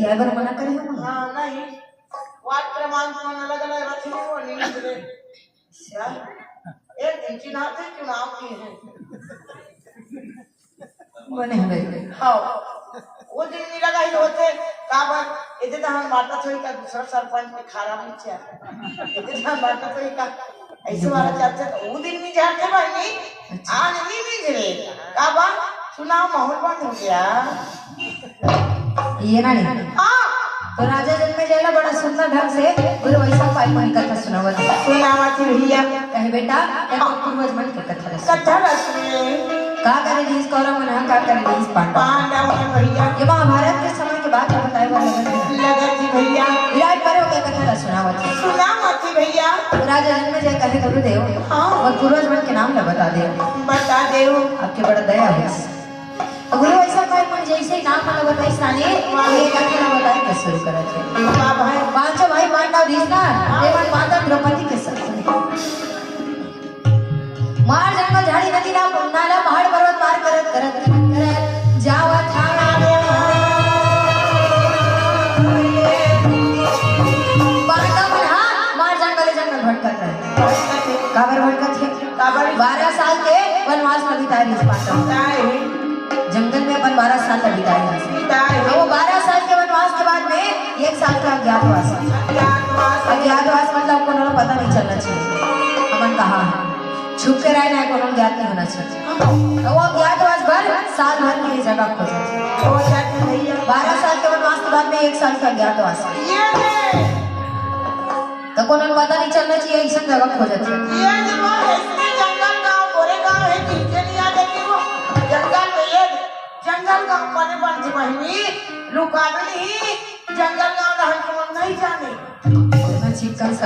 जाए बर मना करे हम हां नहीं वाट प्रमाण को अलग अलग रखी वो नहीं निकले एक दिन चुनाव की है बने हवे हाँ वो दिन नहीं लगा ही होते काबर इधर तो हम बात थोड़ी का दूसरा सरपंच में खारा नीचे इधर हम बात थोड़ी का ऐसे वाला चर्चा तो वो दिन नहीं जाते भाई आज नहीं जरे काबर चुनाव माहौल बंद हो गया ये ना नहीं हाँ तो राजा जन्मे जाएला बड़ा सुंदर ढंग से गुरु वैसा पाई पाई कथा सुनावत सुनावत भैया कहे बेटा एक पूर्वज मन के कथा रस कथा रस का करे रीस कौरव मन का करे रीस पांडव भैया ये महाभारत के समय के बात बताए वाला लगत भैया विराट पर्व के कथा रस सुनावत भैया राजा जन्मे जाए कहे गुरुदेव और पूर्वज मन के नाम ल बता दे आपके बड़ा दया है गुरु ऐसा कहे मन जैसे नाम मला बताई साने ये कथा बताए के शुरू करा छे भाई पांचों भाई पांडव रीसना देवन माता द्रौपदी के संग मार जंगल झाड़ी नदी नाला पहाड़ पर्वत पार करत करत जावत पांडव मार जंगल भटकत रहे काबर भटकत है काबर 12 साल के वनवास में बिताए इस पांडव जंगल में अपन 12 साल का बिताए वो 12 साल के वनवास के बाद में 1 साल का अज्ञातवास मतलब को पता नहीं चलना चाहिए हमन कहा है छुप के रहना है कोनो ज्ञात नहीं होना चाहिए वो अज्ञातवास भर साल भर के लिए जगह खोजा 12 साल के वनवास के बाद में 1 साल का अज्ञातवास तो कोनो पता नहीं चलना चाहिए ऐसा जगह खोजा जंगल गांव बने बन जी बहिनी लुका नहीं जंगल गांव नहीं जाने